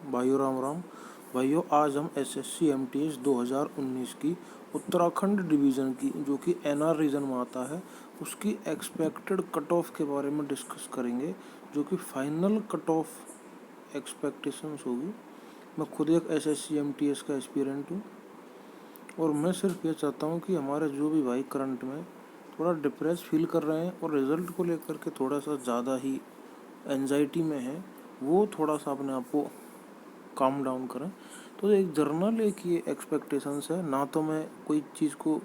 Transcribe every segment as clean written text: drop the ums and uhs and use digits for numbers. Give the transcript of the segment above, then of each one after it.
भाइयों राम राम। भाइयों, आज हम एसएससी एमटीएस 2019 की उत्तराखंड डिवीज़न की, जो कि एनआर रीजन में आता है, उसकी एक्सपेक्टेड कट ऑफ के बारे में डिस्कस करेंगे, जो कि फाइनल कट ऑफ एक्सपेक्टेशंस होगी। मैं खुद एक एसएससी एमटीएस का एस्पिरेंट हूँ और मैं सिर्फ ये चाहता हूँ कि हमारे जो भी भाई करंट में थोड़ा डिप्रेस फील कर रहे हैं और रिज़ल्ट को लेकर के थोड़ा सा ज़्यादा ही एंजाइटी में है, वो थोड़ा सा अपने आप को काम डाउन करें। तो एक जर्नल एक ये एक्सपेक्टेशंस है, ना तो मैं कोई चीज़ को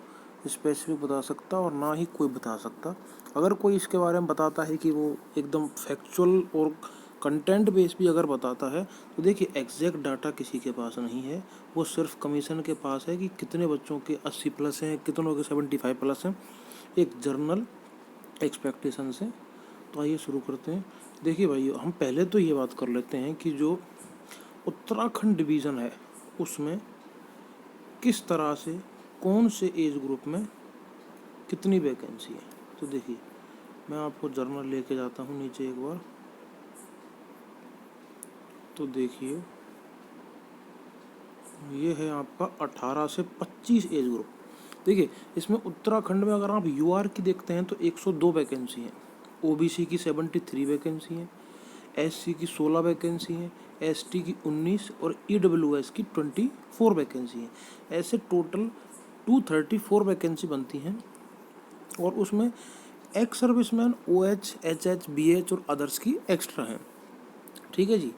स्पेसिफिक बता सकता और ना ही कोई बता सकता। अगर कोई इसके बारे में बताता है कि वो एकदम फैक्चुअल और कंटेंट बेस भी अगर बताता है, तो देखिए एग्जैक्ट डाटा किसी के पास नहीं है, वो सिर्फ कमीशन के पास है कि कितने बच्चों के 80 प्लस हैं, कितनों के 75 प्लस हैं। एक जर्नल एक्सपेक्टेशन है। तो आइए शुरू करते हैं। देखिए भाइयों, हम पहले तो ये बात कर लेते हैं कि जो उत्तराखंड डिवीज़न है उसमें किस तरह से कौन से एज ग्रुप में कितनी वैकेंसी है। तो देखिए, मैं आपको जर्नल लेके जाता हूँ नीचे एक बार। तो देखिए, ये है आपका 18 से 25 एज ग्रुप। देखिए, इसमें उत्तराखंड में अगर आप यूआर की देखते हैं तो 102 वैकेंसी हैं, ओबीसी की 73 वैकेंसी हैं, एससी की 16 वैकेंसी हैं, एसटी की 19 और ईडब्ल्यूएस की 24 वैकेंसी हैं। ऐसे टोटल 234 वैकेंसी बनती हैं और उसमें ex serviceman, OH, HH, BH और अदर्स की एक्स्ट्रा हैं। ठीक है जी।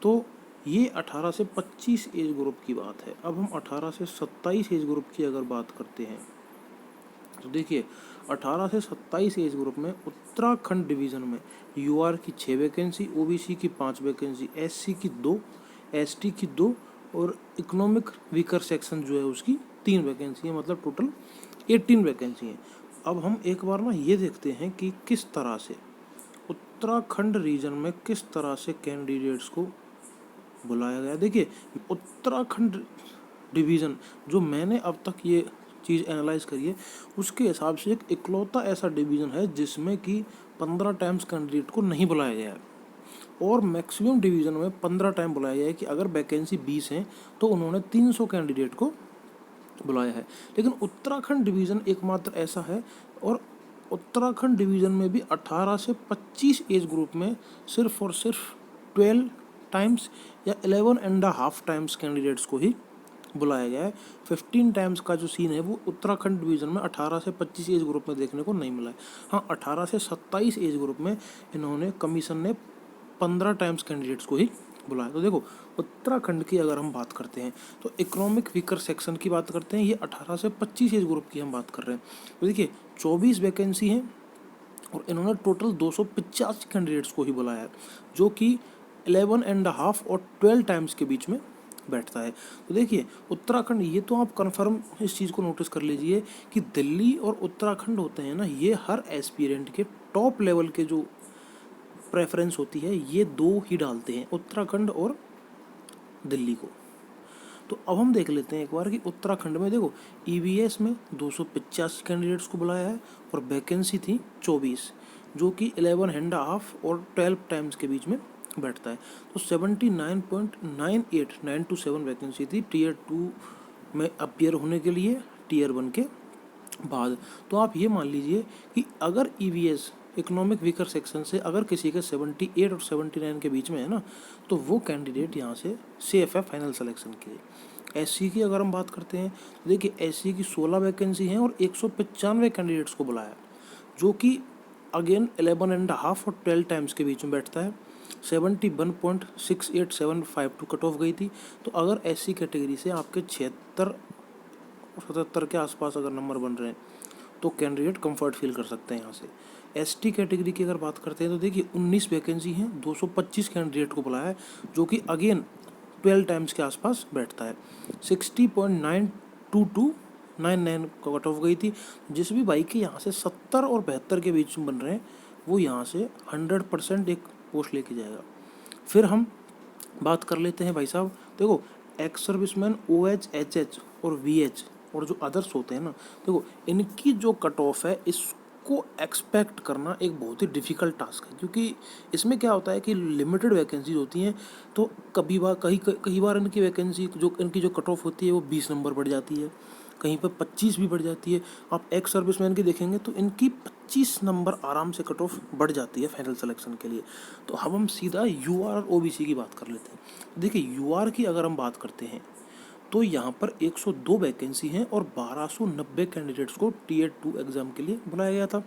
तो ये 18 से 25 एज ग्रुप की बात है। अब हम 18 से 27 एज ग्रुप की अगर बात करते हैं तो देखिए, 18 से 27 एज ग्रुप में उत्तराखंड डिवीज़न में यूआर की 6 वैकेंसी, ओबीसी की 5 वैकेंसी, एससी की 2, एसटी की 2 और इकोनॉमिक वीकर सेक्शन जो है उसकी 3 वैकेंसी है, मतलब टोटल 18 वैकेंसी हैं। अब हम एक बार ना ये देखते हैं कि किस तरह से उत्तराखंड रीजन में किस तरह से कैंडिडेट्स को बुलाया गया। देखिए, उत्तराखंड डिवीज़न जो मैंने अब तक ये चीज़ एनालाइज करी है, उसके हिसाब से एक इकलौता ऐसा डिवीज़न है जिसमें कि 15 टाइम्स कैंडिडेट को नहीं बुलाया गया है और मैक्सिमम डिवीज़न में 15 टाइम बुलाया गया है कि अगर वैकेंसी 20 हैं तो उन्होंने 300 कैंडिडेट को बुलाया है। लेकिन उत्तराखंड डिवीज़न एकमात्र ऐसा है और उत्तराखंड डिवीज़न में भी 18 से 25 एज ग्रुप में सिर्फ और सिर्फ 12 टाइम्स या 11.5 टाइम्स कैंडिडेट्स को ही बुलाया गया है। 15 टाइम्स का जो सीन है वो उत्तराखंड डिवीज़न में 18 से 25 एज ग्रुप में देखने को नहीं मिला है। हाँ, 18 से 27 एज ग्रुप में इन्होंने कमीशन ने 15 टाइम्स कैंडिडेट्स को ही बुलाया। तो देखो, उत्तराखंड की अगर हम बात करते हैं तो इकोनॉमिक वीकर सेक्शन की बात करते हैं, ये 18 से 25 एज ग्रुप की हम बात कर रहे हैं। तो देखिए, 24 वैकेंसी हैं और इन्होंने टोटल 285 कैंडिडेट्स को ही बुलाया है, जो कि 11.5 और 12 टाइम्स के बीच में बैठता है। तो देखिए, उत्तराखंड, ये तो आप कंफर्म इस चीज़ को नोटिस कर लीजिए कि दिल्ली और उत्तराखंड होते हैं ना, ये हर एस्पिरेंट के टॉप लेवल के जो प्रेफरेंस होती है ये दो ही डालते हैं, उत्तराखंड और दिल्ली को। तो अब हम देख लेते हैं एक बार कि उत्तराखंड में देखो, ईवीएस में 285 कैंडिडेट्स को बुलाया है और वैकेंसी थी 24, जो कि 11.5 और 12 टाइम्स के बीच में बैठता है। तो 79.98927 वैकेंसी थी टीयर 2 में अपीयर होने के लिए, टीयर 1 के बाद। तो आप ये मान लीजिए कि अगर ईवीएस इकोनॉमिक वीकर सेक्शन से अगर किसी के 78 और 79 के बीच में है ना, तो वो कैंडिडेट यहाँ से सेफ है फाइनल सिलेक्शन के लिए। एससी की अगर हम बात करते हैं तो देखिए, एससी की 16 वैकेंसी हैं और 195 कैंडिडेट्स को बुलाया, जो कि अगेन 11.5 और 12 टाइम्स के बीच में बैठता है। 71.68752 कट ऑफ गई थी। तो अगर एससी कैटेगरी से आपके 76-77 के आसपास अगर नंबर बन रहे हैं तो कैंडिडेट कंफर्ट फील कर सकते हैं यहाँ से। एसटी कैटेगरी की अगर बात करते हैं तो देखिए, 19 वैकेंसी हैं, 225 कैंडिडेट को बुलाया है, जो कि अगेन 12 टाइम्स के आसपास बैठता है। 60.92299 का कट ऑफ गई थी। जिस भी भाई के यहाँ से 70 और 72 के बीच में बन रहे हैं वो यहाँ से 100% एक पोस्ट लेके जाएगा। फिर हम बात कर लेते हैं भाई साहब, देखो एक्स सर्विसमैन, ओएच, एचएच और वीएच और जो अदर्स होते हैं ना, देखो इनकी जो कट ऑफ है इस को एक्सपेक्ट करना एक बहुत ही डिफ़िकल्ट टास्क है, क्योंकि इसमें क्या होता है कि लिमिटेड वैकेंसीज होती हैं। तो कई बार इनकी वैकेंसी इनकी जो कट ऑफ होती है वो 20 नंबर बढ़ जाती है, कहीं पर 25 भी बढ़ जाती है। आप एक्स सर्विसमैन की देखेंगे तो इनकी 25 नंबर आराम से कट ऑफ बढ़ जाती है फाइनल सिलेक्शन के लिए। तो अब हम सीधा यूआर और ओबीसी की बात कर लेते हैं। देखिए यूआर की अगर हम बात करते हैं तो यहाँ पर 102 वैकेंसी हैं और 1290 कैंडिडेट्स को टीयर 2 एग्ज़ाम के लिए बुलाया गया था,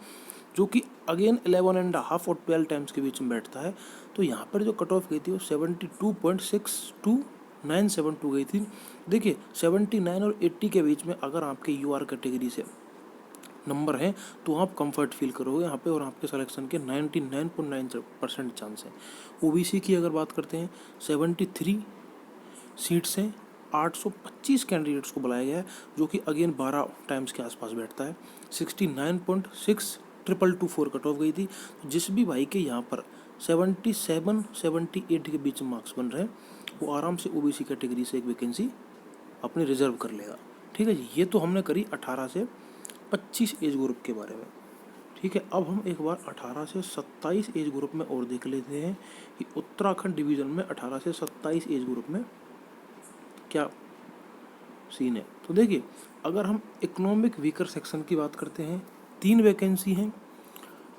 जो कि अगेन 11.5 और 12 टाइम्स के बीच में बैठता है। तो यहाँ पर जो कट ऑफ गई थी वो 72.62972 गई थी। देखिए 79 और 80 के बीच में अगर आपके यूआर कैटेगरी से नंबर हैं तो आप कंफर्ट फील करोगे यहाँ पे, और आपके सिलेक्शन के 99.9% चांस हैं। ओबीसी की अगर बात करते हैं 73 सीट्स हैं, 825 कैंडिडेट्स को बुलाया गया है, जो कि अगेन 12 टाइम्स के आसपास बैठता है। 69.6224 कट ऑफ गई थी। जिस भी भाई के यहाँ पर 77 78 के बीच में मार्क्स बन रहे हैं वो आराम से ओबीसी कैटेगरी से एक वैकेंसी अपनी रिजर्व कर लेगा। ठीक है जी, ये तो हमने करी 18 से 25 एज ग्रुप के बारे में। ठीक है, अब हम एक बार 18 से 27 एज ग्रुप में और देख लेते हैं कि उत्तराखंड डिवीज़न में 18 से 27 एज ग्रुप में क्या सीन है। तो देखिए अगर हम इकोनॉमिक वीकर सेक्शन की बात करते हैं, 3 वैकेंसी हैं,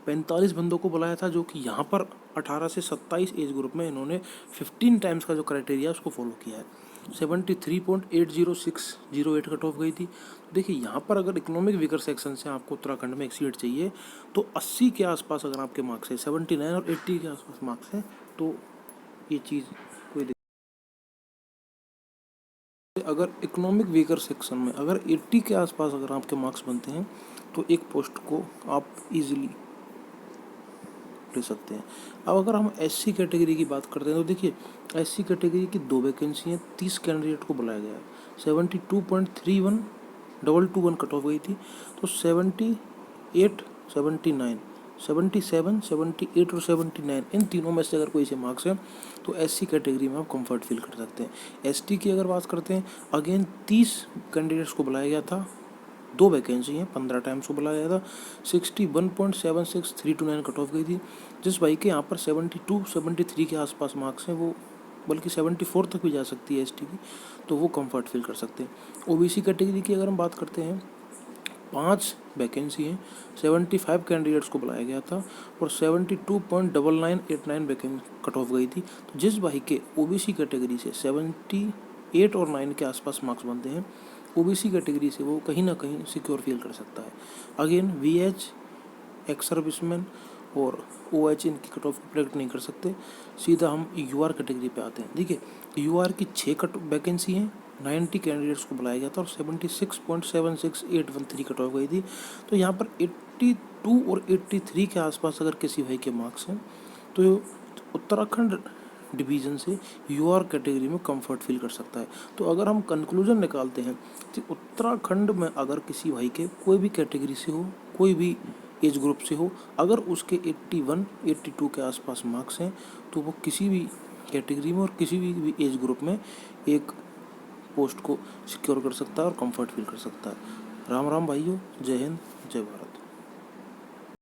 45 बंदों को बुलाया था, जो कि यहाँ पर 18 से 27 एज ग्रुप में इन्होंने 15 टाइम्स का जो क्राइटेरिया उसको फॉलो किया है। 73.80608 कट ऑफ गई थी। देखिए यहाँ पर अगर इकोनॉमिक वीकर सेक्शन से आपको उत्तराखंड में एक सीट चाहिए तो 80 के आसपास अगर आपके मार्क्स है, 79 और 80 के आसपास मार्क्स हैं, तो ये चीज़ कोई अगर इकोनॉमिक वीकर सेक्शन में अगर 80 के आसपास अगर आपके मार्क्स बनते हैं तो एक पोस्ट को आप इजीली ले सकते हैं। अब अगर हम एससी कैटेगरी की बात करते हैं तो देखिए एससी कैटेगरी की 2 वैकेंसी हैं, 30 कैंडिडेट को बुलाया गया है। 72.31221 कट ऑफ गई थी। तो 78 79 77 78 और 79 इन तीनों में से अगर कोई से मार्क्स हैं तो एससी कैटेगरी में आप कंफर्ट फील कर सकते हैं। एसटी की अगर बात करते हैं, अगेन 30 कैंडिडेट्स को बुलाया गया था, 2 वैकेंसी हैं, 15 टाइम्स को बुलाया गया था। 61.76329 कट ऑफ गई थी। जिस भाई के यहाँ पर 72 73 के आसपास मार्क्स हैं, वो बल्कि 74 तक भी जा सकती है एसटी की, तो वो कंफर्ट फील कर सकते हैं। ओबीसी कैटेगरी की अगर हम बात करते हैं, 5 वैकेंसी हैं, 75 कैंडिडेट्स को बुलाया गया था और 72.9989 वैकेंसी कट ऑफ गई थी। तो जिस भाई के ओबीसी कैटेगरी से 78 और 9 के आसपास मार्क्स बनते हैं, ओबीसी कैटेगरी से वो कहीं ना कहीं सिक्योर फील कर सकता है। अगेन वीएच, एक्स सर्विसमैन और ओएच इनकी कट ऑफ प्रेडिक्ट नहीं कर सकते। सीधा हम यूआर कैटेगरी पे आते हैं। देखिए यूआर की 6 वैकेंसी हैं, 90 कैंडिडेट्स को बुलाया गया था और 76.76813 कट ऑफ गई थी। तो यहाँ पर 82 और 83 के आसपास अगर किसी भाई के मार्क्स हैं तो उत्तराखंड डिवीज़न से यूआर कैटेगरी में कंफर्ट फील कर सकता है। तो अगर हम कंक्लूजन निकालते हैं कि उत्तराखंड में अगर किसी भाई के कोई भी कैटेगरी से हो, कोई भी एज ग्रुप से हो, अगर उसके 81 82 के आसपास मार्क्स हैं तो वो किसी भी कैटेगरी में और किसी भी एज ग्रुप में एक पोस्ट को सिक्योर कर सकता है और कंफर्ट फील कर सकता है। राम राम भाइयों, जय हिंद, जय भारत।